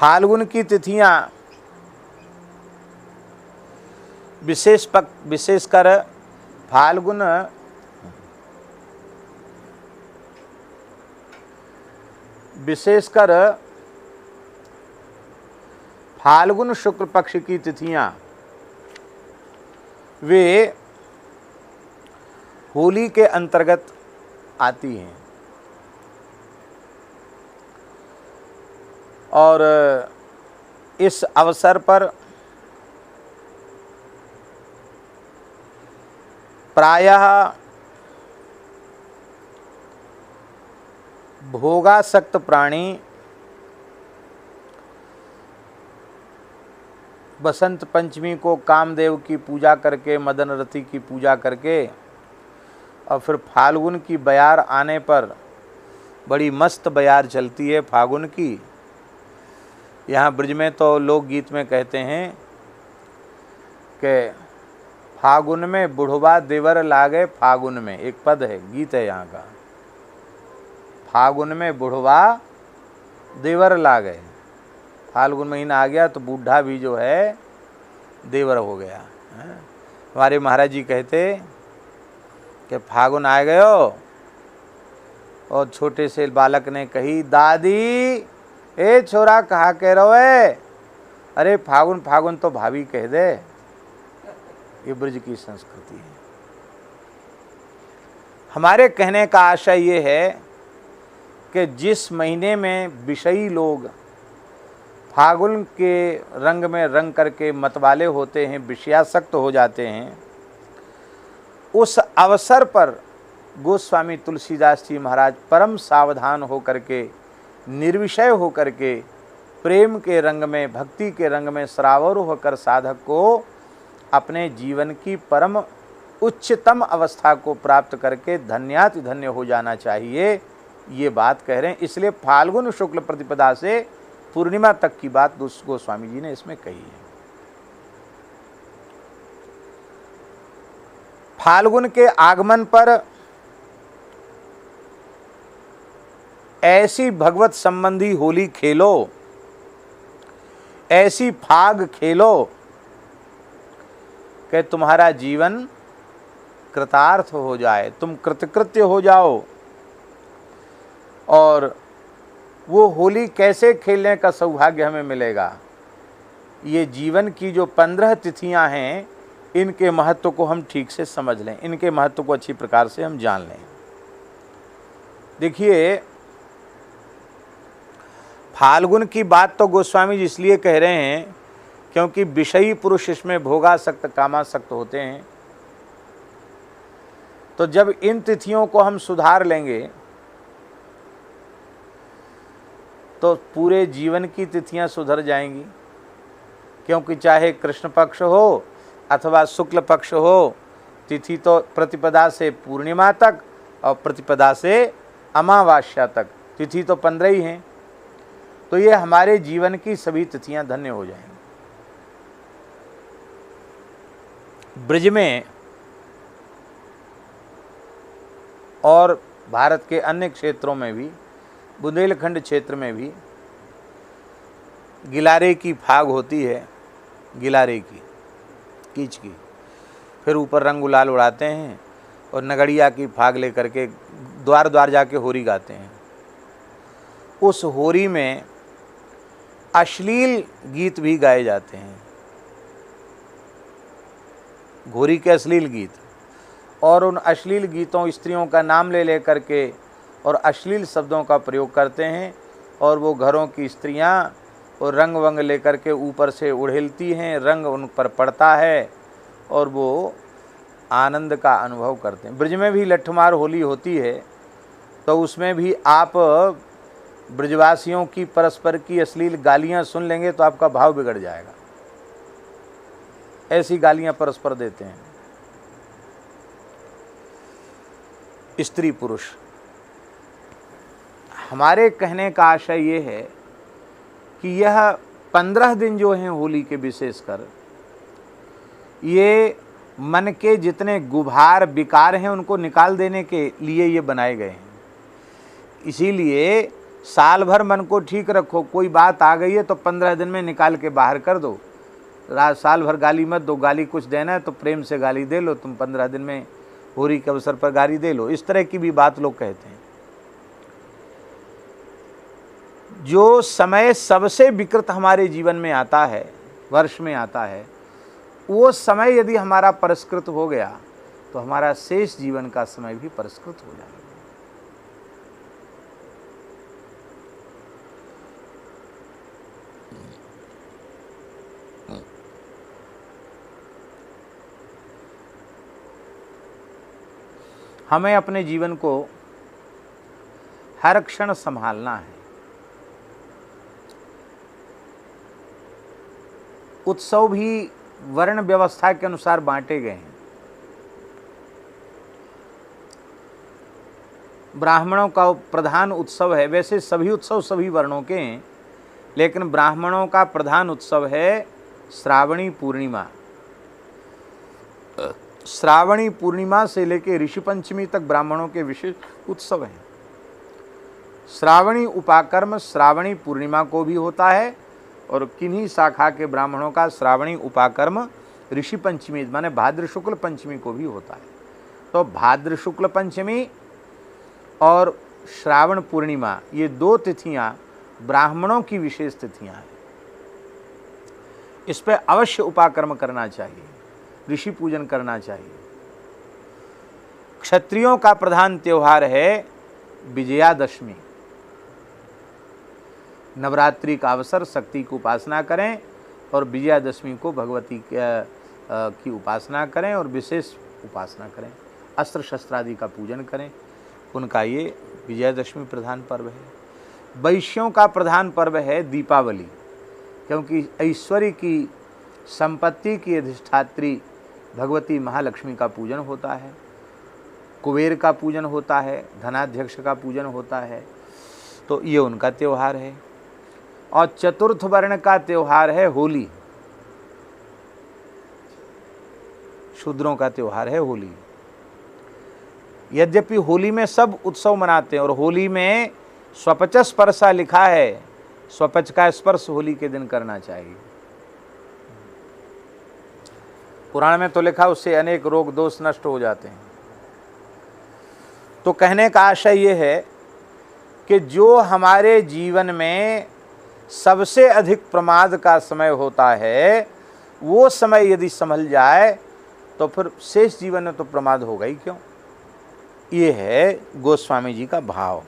फाल्गुन की तिथियां विशेषकर फाल्गुन शुक्ल पक्ष की तिथियां वे होली के अंतर्गत आती हैं और इस अवसर पर प्रायः भोगासक्त प्राणी बसंत पंचमी को कामदेव की पूजा करके, मदन रति की पूजा करके और फिर फाल्गुन की बयार आने पर बड़ी मस्त बयार चलती है फागुन की। यहाँ ब्रज में तो लोकगीत में कहते हैं कि फागुन में बुढ़वा देवर लागे फागुन में, एक पद है, गीत है यहाँ का। फागुन में बुढ़वा देवर लागे, फाल्गुन महीना आ गया तो बूढ़ा भी जो है देवर हो गया। हमारे महाराज जी कहते कि फागुन आ गयो और छोटे से बालक ने कही, दादी ए छोरा कहाँ कह रहो है? अरे फागुन फागुन तो भाभी कह दे। ये ब्रज की संस्कृति है। हमारे कहने का आशय ये है कि जिस महीने में विषयी लोग फागुन के रंग में रंग करके मतवाले होते हैं, विषयासक्त हो जाते हैं, उस अवसर पर गोस्वामी तुलसीदास जी महाराज परम सावधान होकर के, निर्विषय होकर के, प्रेम के रंग में, भक्ति के रंग में सरावर होकर साधक को अपने जीवन की परम उच्चतम अवस्था को प्राप्त करके धन्याति धन्य हो जाना चाहिए, ये बात कह रहे हैं। इसलिए फाल्गुन शुक्ल प्रतिपदा से पूर्णिमा तक की बात गोस्वामी जी ने इसमें कही है। फाल्गुन के आगमन पर ऐसी भगवत संबंधी होली खेलो, ऐसी फाग खेलो कि तुम्हारा जीवन कृतार्थ हो जाए, तुम कृतकृत्य हो जाओ। और वो होली कैसे खेलने का सौभाग्य हमें मिलेगा, ये जीवन की जो 15 तिथियां हैं, इनके महत्व को हम ठीक से समझ लें, इनके महत्व को अच्छी प्रकार से हम जान लें। देखिए, फाल्गुन की बात तो गोस्वामी जी इसलिए कह रहे हैं क्योंकि विषयी पुरुष इसमें भोगासक्त, कामासक्त होते हैं। तो जब इन तिथियों को हम सुधार लेंगे तो पूरे जीवन की तिथियां सुधर जाएंगी, क्योंकि चाहे कृष्ण पक्ष हो अथवा शुक्ल पक्ष हो, तिथि तो प्रतिपदा से पूर्णिमा तक और प्रतिपदा से अमावास्या तक, तिथि तो 15 ही हैं। तो ये हमारे जीवन की सभी तिथियां धन्य हो जाएंगी। ब्रज में और भारत के अन्य क्षेत्रों में भी, बुंदेलखंड क्षेत्र में भी गिलारे की फाग होती है, गिलारे की, कीच की। फिर ऊपर रंग गुलाल उड़ाते हैं और नगड़िया की फाग लेकर के द्वार द्वार जाके होरी गाते हैं। उस होरी में अश्लील गीत भी गाए जाते हैं, घोरी के अश्लील गीत, और उन अश्लील गीतों, स्त्रियों का नाम ले लेकर के और अश्लील शब्दों का प्रयोग करते हैं। और वो घरों की स्त्रियां और रंग वंग लेकर के ऊपर से उड़ेलती हैं, रंग उन पर पड़ता है और वो आनंद का अनुभव करते हैं। ब्रज में भी लठमार होली होती है, तो उसमें भी आप ब्रजवासियों की परस्पर की अश्लील गालियां सुन लेंगे तो आपका भाव बिगड़ जाएगा। ऐसी गालियां परस्पर देते हैं स्त्री पुरुष। हमारे कहने का आशय ये है कि यह 15 दिन जो हैं होली के, विशेषकर ये मन के जितने गुभार विकार हैं उनको निकाल देने के लिए ये बनाए गए हैं। इसीलिए साल भर मन को ठीक रखो, कोई बात आ गई है तो 15 दिन में निकाल के बाहर कर दो। साल भर गाली मत दो, गाली कुछ देना है तो प्रेम से गाली दे लो, तुम 15 दिन में होली के अवसर पर गाली दे लो। इस तरह की भी बात लोग कहते हैं। जो समय सबसे विकृत हमारे जीवन में आता है, वर्ष में आता है, वो समय यदि हमारा परिष्कृत हो गया तो हमारा शेष जीवन का समय भी परिष्कृत हो जाएगा। हमें अपने जीवन को हर क्षण संभालना है। उत्सव भी वर्ण व्यवस्था के अनुसार बांटे गए हैं। ब्राह्मणों का प्रधान उत्सव है, वैसे सभी उत्सव सभी वर्णों के हैं, लेकिन ब्राह्मणों का प्रधान उत्सव है श्रावणी पूर्णिमा। श्रावणी पूर्णिमा से लेकर ऋषि पंचमी तक ब्राह्मणों के विशेष उत्सव हैं। श्रावणी उपाकर्म श्रावणी पूर्णिमा को भी होता है, और किन्हीं शाखा के ब्राह्मणों का श्रावणी उपाकर्म ऋषि पंचमी माने भाद्र शुक्ल पंचमी को भी होता है। तो भाद्र शुक्ल पंचमी और श्रावण पूर्णिमा, ये 2 तिथियां ब्राह्मणों की विशेष तिथियां हैं। इस पर अवश्य उपाकर्म करना चाहिए, ऋषि पूजन करना चाहिए। क्षत्रियों का प्रधान त्योहार है विजयादशमी। नवरात्रि का अवसर, शक्ति की उपासना करें और विजयादशमी को भगवती की उपासना करें और विशेष उपासना करें। अस्त्र शस्त्र आदि का पूजन करें, उनका ये विजयादशमी प्रधान पर्व है। वैश्यों का प्रधान पर्व है दीपावली, क्योंकि ऐश्वर्य की, संपत्ति की अधिष्ठात्री भगवती महालक्ष्मी का पूजन होता है, कुबेर का पूजन होता है, धनाध्यक्ष का पूजन होता है, तो ये उनका त्यौहार है। और चतुर्थ वर्ण का त्यौहार है होली, शूद्रों का त्यौहार है होली। यद्यपि होली में सब उत्सव मनाते हैं और होली में स्वपच स्पर्शा लिखा है, स्वपच का स्पर्श होली के दिन करना चाहिए। पुराण में तो लिखा उससे अनेक रोग दोष नष्ट हो जाते हैं। तो कहने का आशय ये है कि जो हमारे जीवन में सबसे अधिक प्रमाद का समय होता है, वो समय यदि संभल जाए तो फिर शेष जीवन में तो प्रमाद होगा ही क्यों। ये है गोस्वामी जी का भाव।